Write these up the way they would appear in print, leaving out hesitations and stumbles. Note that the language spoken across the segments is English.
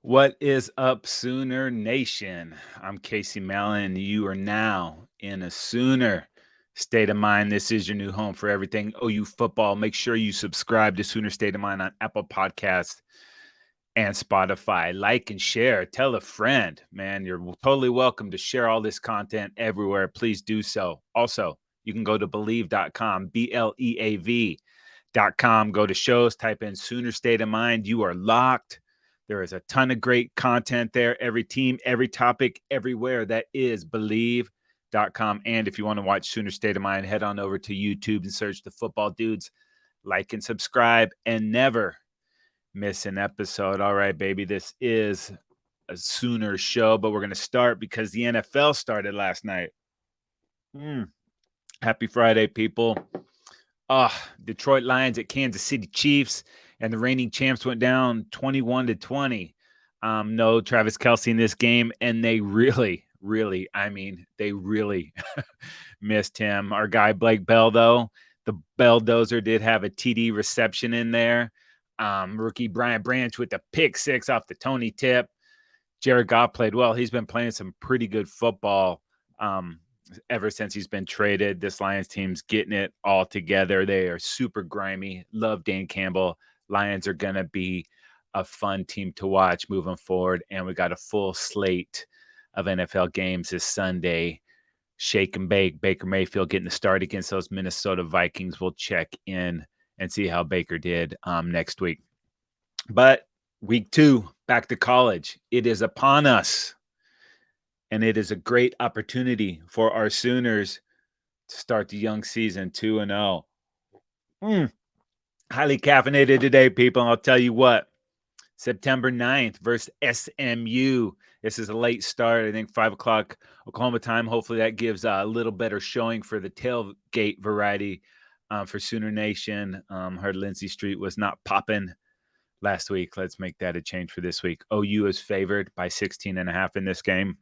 What is up, Sooner Nation? I'm Casey Mallon. You are now in a Sooner state of mind. This is your new home for everything OU football. Make sure you subscribe to Sooner State of Mind on Apple Podcasts and Spotify. Like and share. Tell a friend, man. You're totally welcome to share all this content everywhere. Please do so. Also, you can go to believe.com, BLEAV.com. Go to shows, type in Sooner State of Mind. You are locked. There is a ton of great content there. Every team, every topic, everywhere. That is believe.com. And if you want to watch Sooner State of Mind, head on over to YouTube and search the Football Dudes. Like and subscribe and never miss an episode. All right, baby. This is a Sooner show, but we're going to start because the NFL started last night. Happy Friday, people. Detroit Lions at Kansas City Chiefs, and the reigning champs went down 21-20. No Travis Kelce in this game, and they really missed him. Our guy Blake Bell, though, the Belldozer, did have a TD reception in there. Rookie Brian Branch with the pick six off the Tony tip. Jared Goff played well. He's been playing some pretty good football ever since he's been traded. This Lions team's getting it all together. They are super grimy. Love Dan Campbell. Lions are going to be a fun team to watch moving forward. And we got a full slate of NFL games this Sunday. Shake and bake. Baker Mayfield getting the start against those Minnesota Vikings. We'll check in and see how Baker did next week. But week 2, back to college. It is upon us. And it is a great opportunity for our Sooners to start the young season 2-0. Highly caffeinated today, people. I'll tell you what. September 9th versus SMU. This is a late start, I think 5 o'clock Oklahoma time. Hopefully that gives a little better showing for the tailgate variety for Sooner Nation. Heard Lindsey Street was not popping last week. Let's make that a change for this week. OU is favored by 16.5 in this game.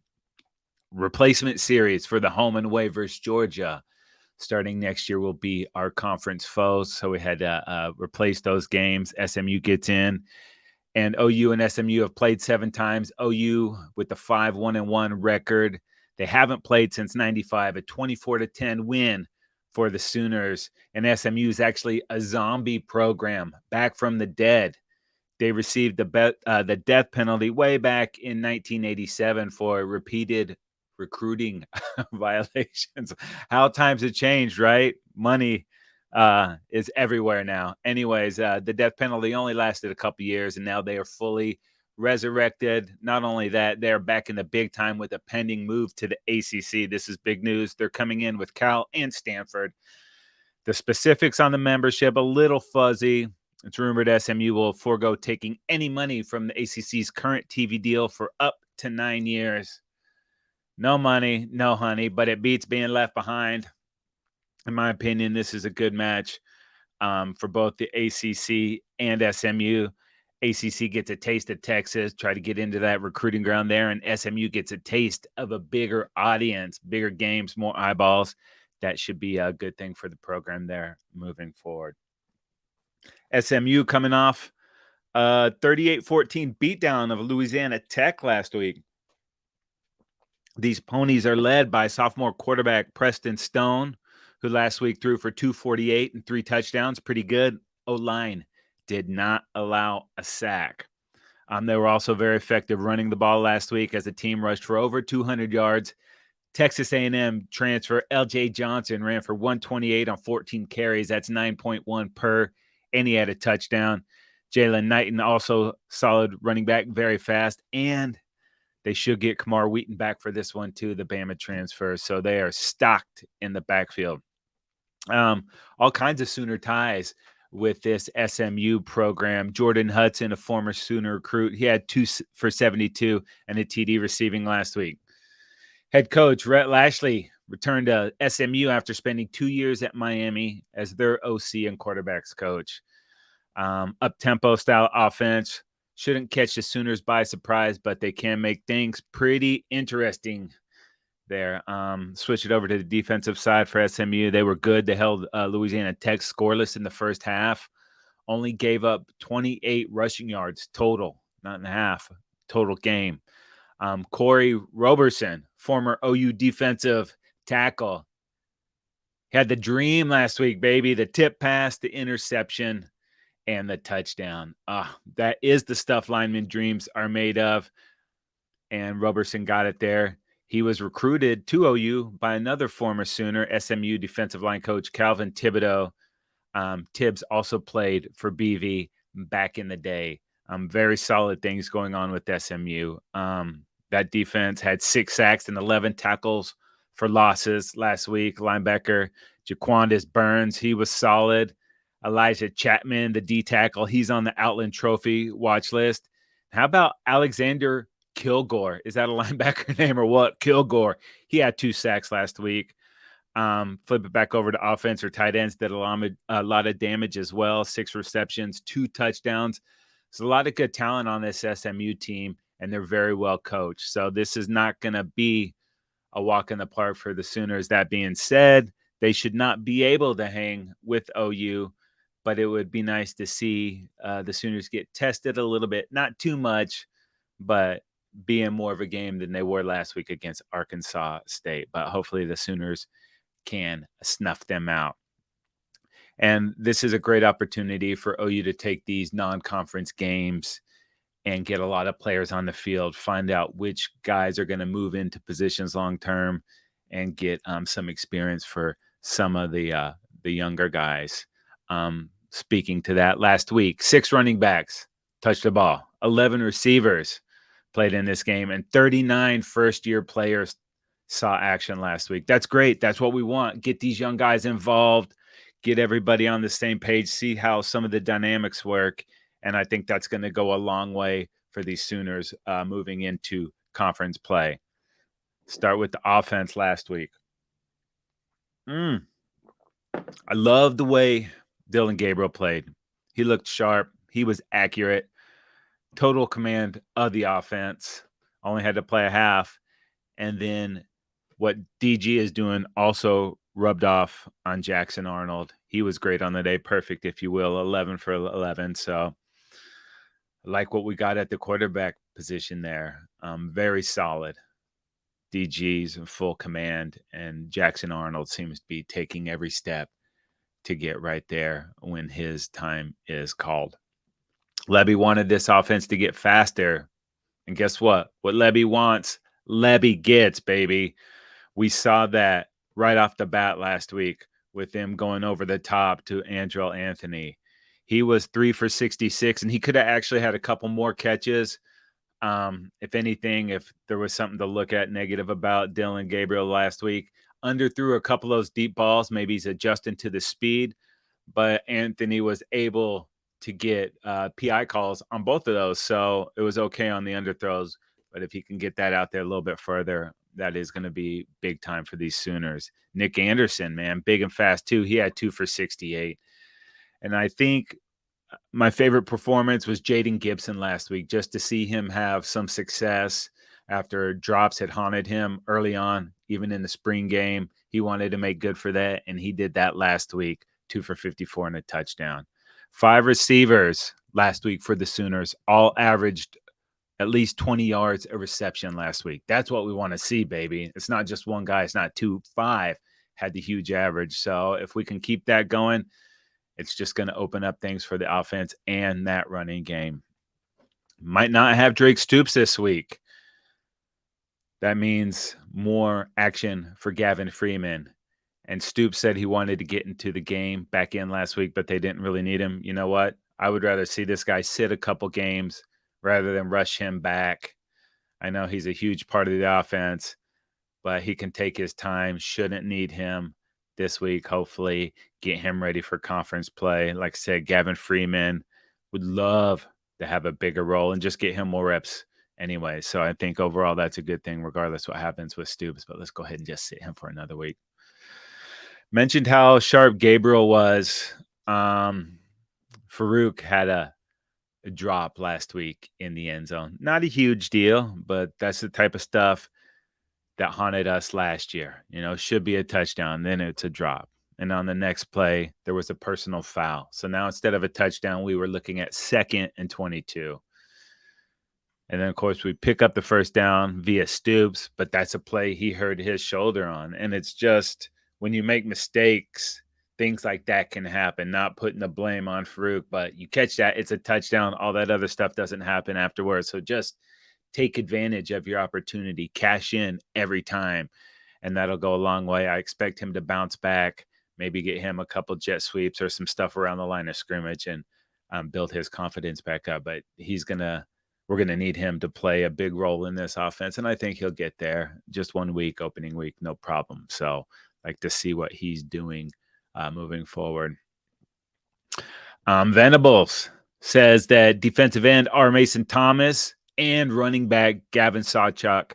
Replacement series for the home and away versus Georgia starting next year will be our conference foes. So we had to replace those games. SMU gets in, and OU and SMU have played 7 times. OU with the 5-1-1 record. They haven't played since 95, a 24-10 win for the Sooners. And SMU is actually a zombie program back from the dead. They received the death penalty way back in 1987 for repeated recruiting violations. How times have changed, right? Money is everywhere now. Anyways, the death penalty only lasted a couple years, and now they are fully resurrected. Not only that, they're back in the big time with a pending move to the ACC. This is big news. They're coming in with Cal and Stanford. The specifics on the membership, a little fuzzy. It's rumored SMU will forego taking any money from the ACC's current TV deal for up to 9 years. No money, no honey, but it beats being left behind. In my opinion, this is a good match for both the ACC and SMU. ACC gets a taste of Texas, try to get into that recruiting ground there, and SMU gets a taste of a bigger audience, bigger games, more eyeballs. That should be a good thing for the program there moving forward. SMU coming off a 38-14 beatdown of Louisiana Tech last week. These ponies are led by sophomore quarterback Preston Stone, who last week threw for 248 and 3 touchdowns. Pretty good. O-line did not allow a sack. They were also very effective running the ball last week as the team rushed for over 200 yards. Texas A&M transfer L.J. Johnson ran for 128 on 14 carries. That's 9.1 per, and he had a touchdown. Jalen Knighton, also solid running back, very fast, and they should get Kamar Wheaton back for this one, too, the Bama transfer. So they are stocked in the backfield. All kinds of Sooner ties with this SMU program. Jordan Hudson, a former Sooner recruit, he had 2 for 72 and a TD receiving last week. Head coach Rhett Lashley returned to SMU after spending 2 years at Miami as their OC and quarterbacks coach. Up-tempo style offense. Shouldn't catch the Sooners by surprise, but they can make things pretty interesting there. Switch it over to the defensive side for SMU. They were good. They held Louisiana Tech scoreless in the first half. Only gave up 28 rushing yards total, not in half. total game. Corey Roberson, former OU defensive tackle, had the dream last week, baby. The tip pass, the interception, and the touchdown. That is the stuff lineman dreams are made of. And Roberson got it there. He was recruited to OU by another former Sooner, SMU defensive line coach Calvin Thibodeau. Tibbs also played for BV back in the day. Very solid things going on with SMU. That defense had 6 sacks and 11 tackles for losses last week. Linebacker Jaquandis Burns, he was solid. Elijah Chapman, the D tackle, he's on the Outland Trophy watch list. How about Alexander Kilgore? Is that a linebacker name or what? Kilgore. He had 2 sacks last week. Flip it back over to offense or tight ends, did a lot of damage as well. 6 receptions, 2 touchdowns. There's a lot of good talent on this SMU team, and they're very well coached. So this is not going to be a walk in the park for the Sooners. That being said, they should not be able to hang with OU, but it would be nice to see the Sooners get tested a little bit, not too much, but be in more of a game than they were last week against Arkansas State. But hopefully the Sooners can snuff them out. And this is a great opportunity for OU to take these non-conference games and get a lot of players on the field, find out which guys are going to move into positions long-term and get some experience for some of the younger guys. Speaking to that, last week, 6 running backs touched the ball, 11 receivers played in this game, and 39 first-year players saw action last week. That's great. That's what we want. Get these young guys involved, get everybody on the same page, see how some of the dynamics work. And I think that's going to go a long way for these Sooners moving into conference play. Start with the offense last week. I love the way Dylan Gabriel played. He looked sharp. He was accurate. Total command of the offense. Only had to play a half. And then what DG is doing also rubbed off on Jackson Arnold. He was great on the day. Perfect, if you will. 11 for 11. So I like what we got at the quarterback position there. Very solid. DG's in full command, and Jackson Arnold seems to be taking every step to get right there when his time is called. Lebby wanted this offense to get faster. And guess what? What Lebby wants, Lebby gets, baby. We saw that right off the bat last week with him going over the top to Andrel Anthony. He was 3 for 66, and he could have actually had a couple more catches. If anything, if there was something to look at negative about Dylan Gabriel last week, underthrew a couple of those deep balls. Maybe he's adjusting to the speed, but Anthony was able to get PI calls on both of those. So it was okay on the underthrows. But if he can get that out there a little bit further, that is going to be big time for these Sooners. Nick Anderson, man, big and fast too. He had 2 for 68. And I think my favorite performance was Jaden Gibson last week, just to see him have some success after drops had haunted him early on, even in the spring game. He wanted to make good for that, and he did that last week, 2 for 54 and a touchdown. 5 receivers last week for the Sooners, all averaged at least 20 yards a reception last week. That's what we want to see, baby. It's not just one guy. It's not 2. 5 had the huge average. So if we can keep that going, it's just going to open up things for the offense and that running game. Might not have Drake Stoops this week. That means more action for Gavin Freeman. And Stoops said he wanted to get into the game back in last week, but they didn't really need him. You know what? I would rather see this guy sit a couple games rather than rush him back. I know he's a huge part of the offense, but he can take his time. Shouldn't need him this week. Hopefully get him ready for conference play. Like I said, Gavin Freeman would love to have a bigger role and just get him more reps anyway. So I think overall that's a good thing regardless what happens with Stoops, but let's go ahead and just sit him for another week. Mentioned how sharp Gabriel was. Farouk had a drop last week in the end zone. Not a huge deal, but that's the type of stuff that haunted us last year. You know, should be a touchdown, then it's a drop. And on the next play, there was a personal foul. So now instead of a touchdown, we were looking at 2nd and 22. And then, of course, we pick up the first down via Stoops, but that's a play he hurt his shoulder on. And it's just when you make mistakes, things like that can happen. Not putting the blame on Farouk, but you catch that, it's a touchdown. All that other stuff doesn't happen afterwards. So just take advantage of your opportunity, cash in every time, and that'll go a long way. I expect him to bounce back, maybe get him a couple jet sweeps or some stuff around the line of scrimmage and build his confidence back up. But we're going to need him to play a big role in this offense. And I think he'll get there. Just 1 week, opening week, no problem. So like to see what he's doing moving forward. Venables says that defensive end R. Mason Thomas and running back Gavin Sawchuk,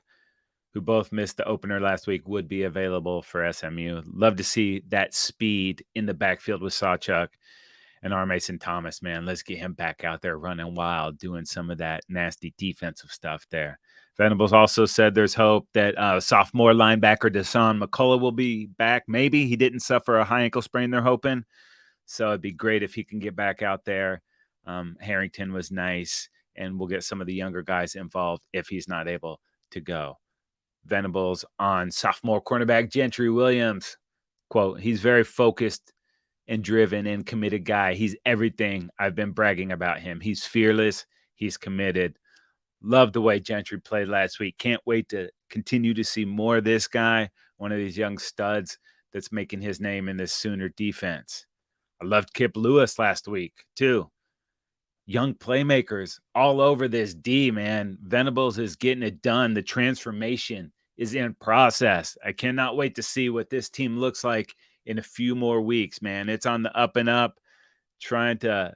who both missed the opener last week, would be available for SMU. Love to see that speed in the backfield with Sawchuk. And R. Mason Thomas, man, let's get him back out there running wild, doing some of that nasty defensive stuff there. Venables also said there's hope that sophomore linebacker Deshaun McCullough will be back. Maybe he didn't suffer a high ankle sprain, they're hoping. So it'd be great if he can get back out there. Harrington was nice, and we'll get some of the younger guys involved if he's not able to go. Venables on sophomore cornerback Gentry Williams. Quote, he's very focused and driven and committed guy. He's everything I've been bragging about him. He's fearless. He's committed. Love the way Gentry played last week. Can't wait to continue to see more of this guy, one of these young studs that's making his name in this Sooner defense. I loved Kip Lewis last week, too. Young playmakers all over this D, man. Venables is getting it done. The transformation is in process. I cannot wait to see what this team looks like in a few more weeks, man. It's on the up and up, trying to,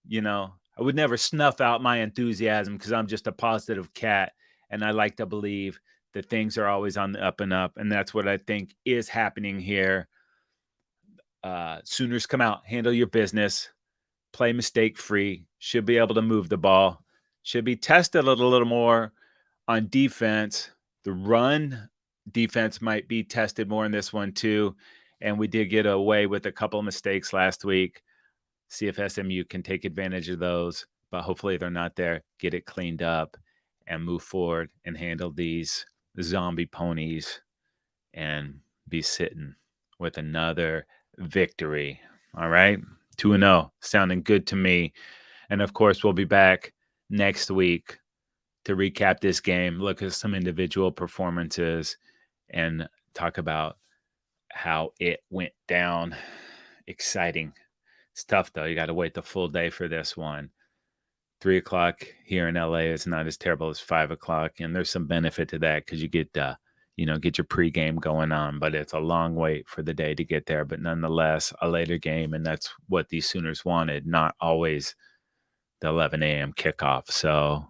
I would never snuff out my enthusiasm because I'm just a positive cat. And I like to believe that things are always on the up and up. And that's what I think is happening here. Sooners come out, handle your business, play mistake-free, should be able to move the ball, should be tested a little more on defense. The run defense might be tested more in this one too. And we did get away with a couple of mistakes last week. See if SMU can take advantage of those, but hopefully they're not there. Get it cleaned up and move forward and handle these zombie ponies and be sitting with another victory. All right. 2-0, sounding good to me. And of course, we'll be back next week to recap this game, look at some individual performances, and talk about how it went down. Exciting. It's tough, though. You got to wait the full day for this one. 3 o'clock here in LA is not as terrible as 5 o'clock, and there's some benefit to that because you get get your pregame going on, but it's a long wait for the day to get there. But nonetheless, a later game, and that's what these Sooners wanted, not always the 11 a.m. kickoff. So,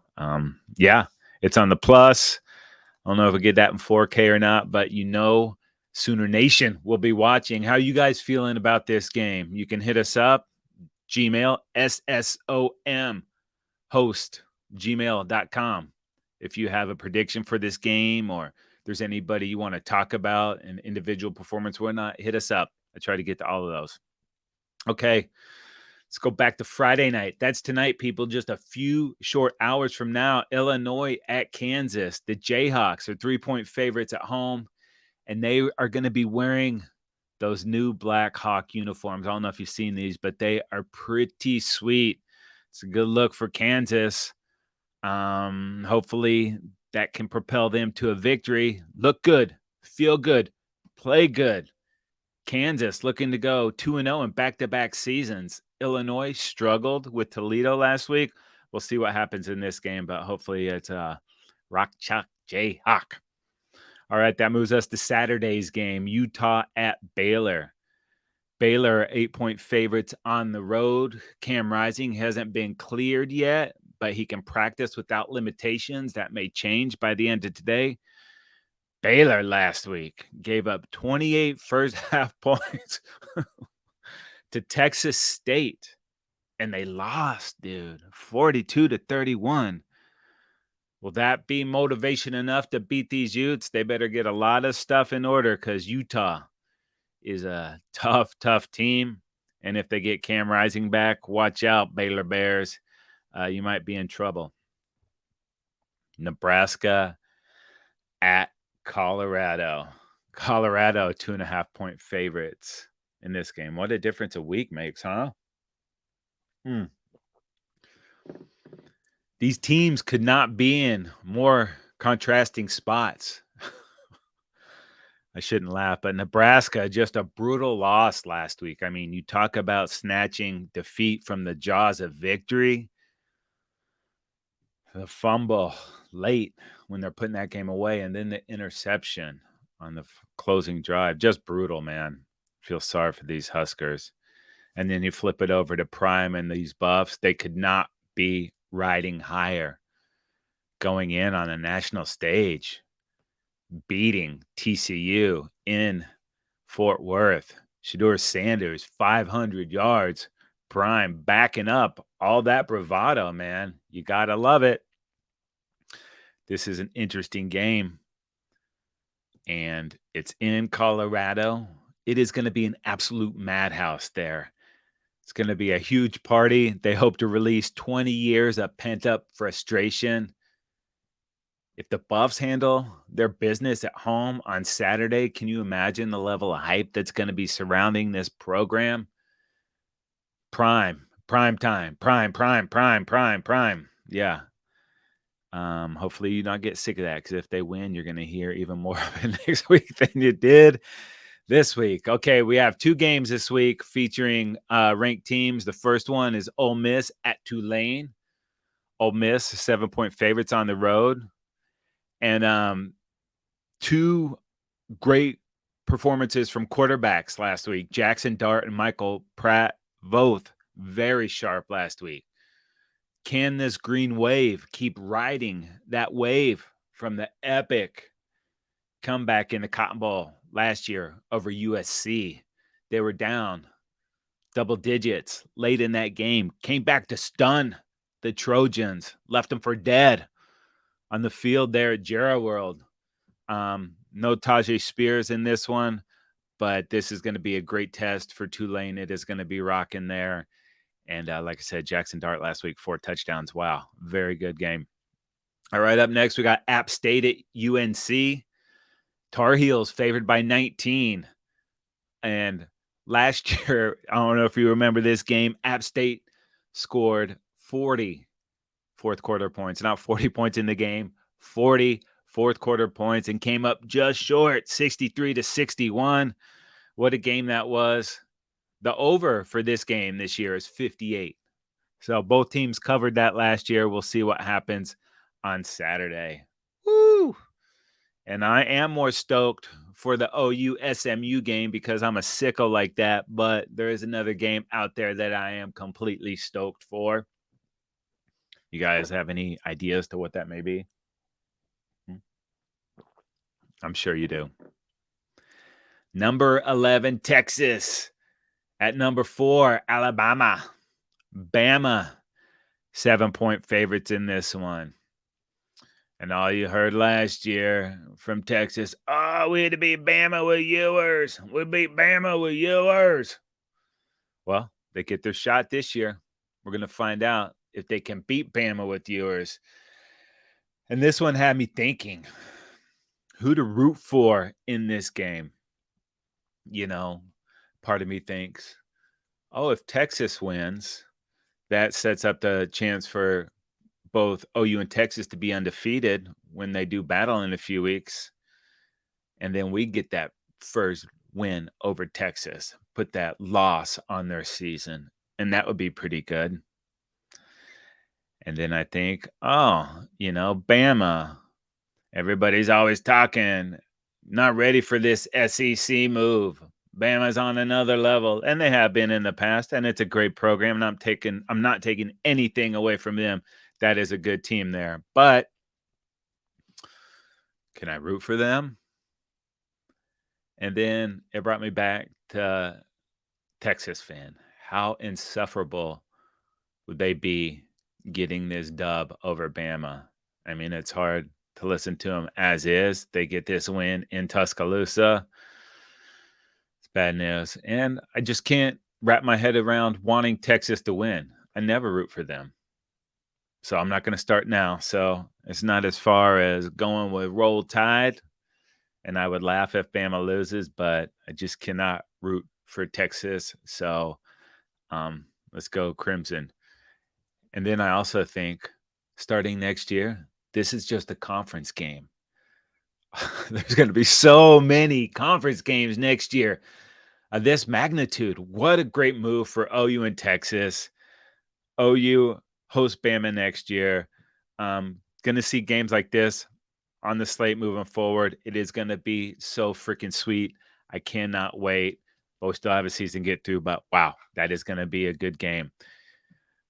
it's on the plus. I don't know if we get that in 4K or not, but Sooner Nation will be watching. How are you guys feeling about this game? You can hit us up, Gmail, SSOM, host, gmail.com. If you have a prediction for this game or there's anybody you want to talk about, an individual performance, whatnot, hit us up. I try to get to all of those. Okay, let's go back to Friday night. That's tonight, people. Just a few short hours from now, Illinois at Kansas. The Jayhawks are 3-point favorites at home, and they are going to be wearing those new Black Hawk uniforms. I don't know if you've seen these, but they are pretty sweet. It's a good look for Kansas. Hopefully that can propel them to a victory. Look good, feel good, play good. Kansas looking to go 2-0 in back-to-back seasons. Illinois struggled with Toledo last week. We'll see what happens in this game, but hopefully it's Rock Chalk Jayhawk. All right, that moves us to Saturday's game, Utah at Baylor. Baylor 8-point favorites on the road. Cam Rising hasn't been cleared yet, but he can practice without limitations. That may change by the end of today. Baylor last week gave up 28 first half points to Texas State, and they lost, dude, 42-31. Will that be motivation enough to beat these Utes? They better get a lot of stuff in order because Utah is a tough, tough team. And if they get Cam Rising back, watch out, Baylor Bears. You might be in trouble. Nebraska at Colorado. Colorado, 2.5-point favorites in this game. What a difference a week makes, huh? These teams could not be in more contrasting spots. I shouldn't laugh, but Nebraska, just a brutal loss last week. I mean, you talk about snatching defeat from the jaws of victory. The fumble late when they're putting that game away, and then the interception on the closing drive. Just brutal, man. Feel sorry for these Huskers. And then you flip it over to Prime and these Buffs. They could not be riding higher going in on a national stage, beating TCU in Fort Worth. Shedeur Sanders, 500 yards. Prime backing up all that bravado, man. You got to love it. This is an interesting game, and it's in Colorado. It is going to be an absolute madhouse there. It's going to be a huge party. They hope to release 20 years of pent-up frustration. If the Buffs handle their business at home on Saturday, can you imagine the level of hype that's going to be surrounding this program? Prime time, prime. Yeah. Hopefully you not get sick of that, because if they win, you're going to hear even more of it next week than you did this week. Okay, we have 2 games this week featuring ranked teams. The first one is Ole Miss at Tulane. Ole Miss, 7-point favorites on the road. And 2 great performances from quarterbacks last week. Jackson Dart and Michael Pratt, both very sharp last week. Can this green wave keep riding that wave from the epic comeback in the Cotton Bowl last year over USC? They were down double digits late in that game, came back to stun the Trojans, left them for dead on the field there at Jarrah World. No Tajay Spears in this one, but this is going to be a great test for Tulane. It is going to be rocking there. And like I said, Jackson Dart last week, 4 touchdowns. Wow, very good game. All right, up next, we got App State at UNC. Tar Heels favored by 19. And last year, I don't know if you remember this game, App State scored 40 fourth quarter points. Not 40 points in the game, 40 fourth quarter points, and came up just short, 63-61. What a game that was. The over for this game this year is 58. So both teams covered that last year. We'll see what happens on Saturday. Woo! And I am more stoked for the OU SMU game because I'm a sicko like that. But there is another game out there that I am completely stoked for. You guys have any ideas to what that may be? I'm sure you do. Number 11, Texas. At number 4, Alabama. Bama, 7-point favorites in this one. And all you heard last year from Texas, oh, we had to beat Bama with yours. We beat Bama with yours. Well, they get their shot this year. We're going to find out if they can beat Bama with yours. And this one had me thinking, who to root for in this game. You know, part of me thinks, oh, if Texas wins, that sets up the chance for both OU and Texas to be undefeated when they do battle in a few weeks. And then we get that first win over Texas, put that loss on their season. And that would be pretty good. And then I think, oh, Bama. Everybody's always talking, not ready for this SEC move. Bama's on another level, and they have been in the past, and it's a great program. And I'm not taking anything away from them. That is a good team there. But can I root for them? And then it brought me back to Texas fan. How insufferable would they be getting this dub over Bama? I mean, it's hard to listen to them as is. They get this win in Tuscaloosa. It's bad news. And I just can't wrap my head around wanting Texas to win. I never root for them. So I'm not going to start now. So it's not as far as going with Roll Tide. And I would laugh if Bama loses, but I just cannot root for Texas. So let's go Crimson. And then I also think starting next year, this is just a conference game. There's going to be so many conference games next year of this magnitude. What a great move for OU and Texas. OU host Bama next year. Going to see games like this on the slate moving forward. It is going to be so freaking sweet. I cannot wait. But we still have a season to get through, but wow, that is going to be a good game.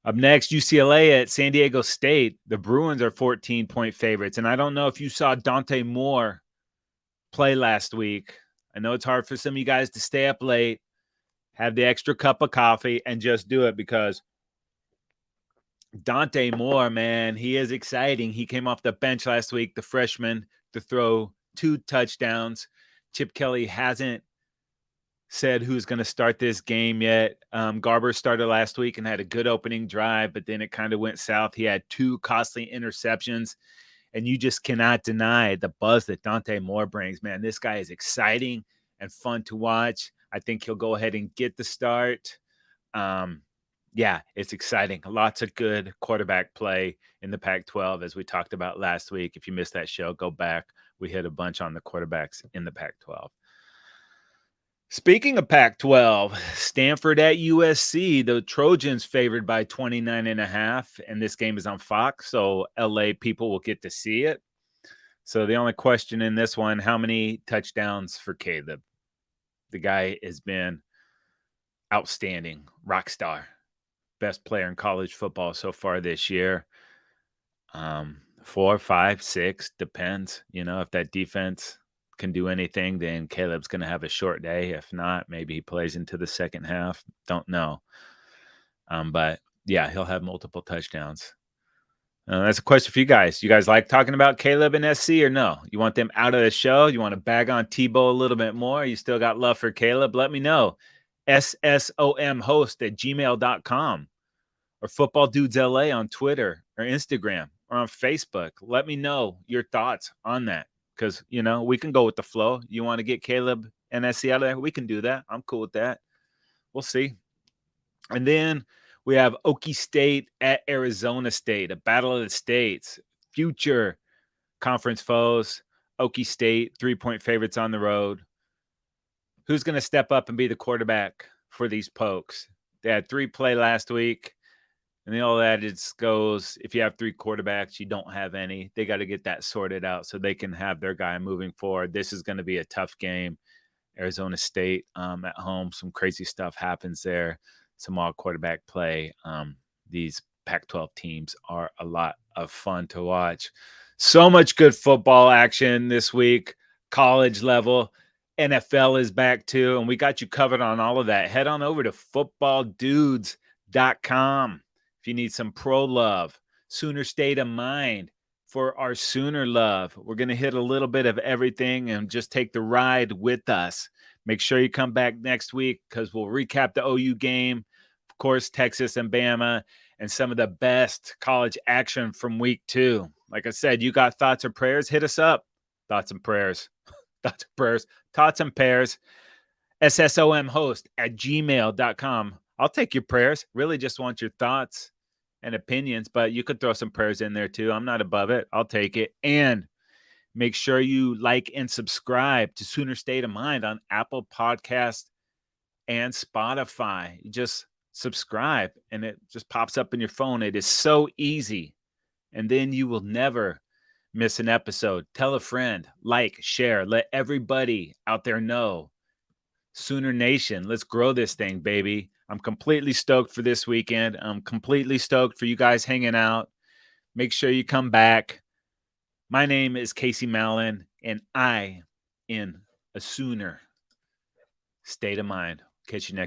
Up next, UCLA at San Diego State. The Bruins are 14-point favorites. And I don't know if you saw Dante Moore play last week. I know it's hard for some of you guys to stay up late, have the extra cup of coffee, and just do it because Dante Moore, man, he is exciting. He came off the bench last week, the freshman, to throw 2 touchdowns. Chip Kelly hasn't said who's going to start this game yet. Garber started last week and had a good opening drive, but then it kind of went south. He had 2 costly interceptions, and you just cannot deny the buzz that Dante Moore brings. Man, this guy is exciting and fun to watch. I think he'll go ahead and get the start. Yeah, it's exciting. Lots of good quarterback play in the Pac-12, as we talked about last week. If you missed that show, go back. We hit a bunch on the quarterbacks in the Pac-12. Speaking of Pac-12, Stanford at USC, the Trojans favored by 29.5, and this game is on Fox, so LA people will get to see it. So the only question in this one, how many touchdowns for Caleb? The guy has been outstanding, rock star, best player in college football so far this year. 4, 5, 6, depends. If that defense can do anything, then Caleb's going to have a short day. If not, maybe he plays into the second half. Don't know. But yeah, he'll have multiple touchdowns. That's a question for you guys. You guys like talking about Caleb and SC or no? You want them out of the show? You want to bag on Tebow a little bit more? You still got love for Caleb? Let me know. ssomhost@gmail.com or Football Dudes LA on Twitter or Instagram or on Facebook. Let me know your thoughts on that because, we can go with the flow. You want to get Caleb and SC out of there? We can do that. I'm cool with that. We'll see. And then we have Okie State at Arizona State, a battle of the states, future conference foes. Okie State, 3-point favorites on the road. Who's going to step up and be the quarterback for these Pokes? They had 3 play last week. And all that just goes, if you have 3 quarterbacks, you don't have any. They got to get that sorted out so they can have their guy moving forward. This is going to be a tough game. Arizona State at home, some crazy stuff happens there. Some all quarterback play. These Pac-12 teams are a lot of fun to watch. So much good football action this week, college level. NFL is back too, and we got you covered on all of that. Head on over to footballdudes.com if you need some pro love, Sooner state of mind for our Sooner love. We're going to hit a little bit of everything and just take the ride with us. Make sure you come back next week because we'll recap the OU game, of course, Texas and Bama, and some of the best college action from week 2. Like I said, you got thoughts or prayers, hit us up. Thoughts and prayers. Thoughts and prayers. Thoughts and prayers. ssomhost@gmail.com. I'll take your prayers. Really just want your thoughts and opinions, but you could throw some prayers in there too. I'm not above it. I'll take it. And make sure you like and subscribe to Sooner State of Mind on Apple Podcasts and Spotify. You just subscribe and it just pops up in your phone. It is so easy. And then you will never miss an episode. Tell a friend, like, share, let everybody out there know. Sooner Nation, let's grow this thing, baby. I'm completely stoked for this weekend. I'm completely stoked for you guys hanging out. Make sure you come back. My name is Casey Mallon, and I in a Sooner state of mind. Catch you next week.